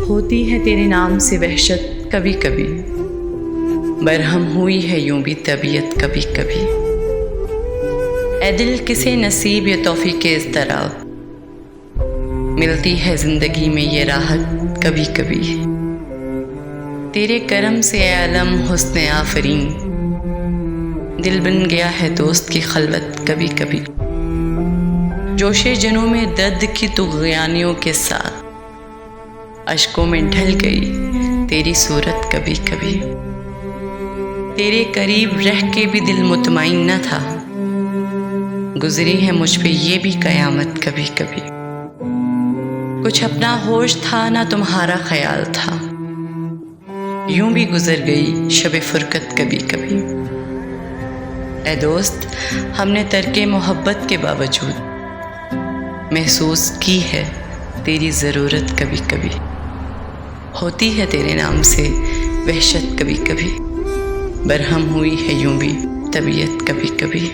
होती है तेरे नाम से वहशत कभी कभी, बरहम हुई है यूं भी तबीयत कभी कभी। ए दिल किसे नसीब ये तौफीक इस तरह, मिलती है जिंदगी में ये राहत कभी कभी। तेरे करम से ए आलम हुस्न आफरीन, दिल बन गया है दोस्त की खलवत कभी कभी। जोशे जनों में दर्द की तुग़यानियों के साथ, अश्कों में ढल गई तेरी सूरत कभी कभी। तेरे करीब रह के भी दिल मुतमईन न था, गुजरी है मुझ पे ये भी कयामत कभी कभी। कुछ अपना होश था ना तुम्हारा ख्याल था, यूं भी गुजर गई शबे फुरकत कभी कभी। ए दोस्त, हमने तर्के मोहब्बत के बावजूद महसूस की है तेरी ज़रूरत कभी कभी। होती है तेरे नाम से वहशत कभी कभी, बरहम हुई है यूं भी तबीयत कभी कभी।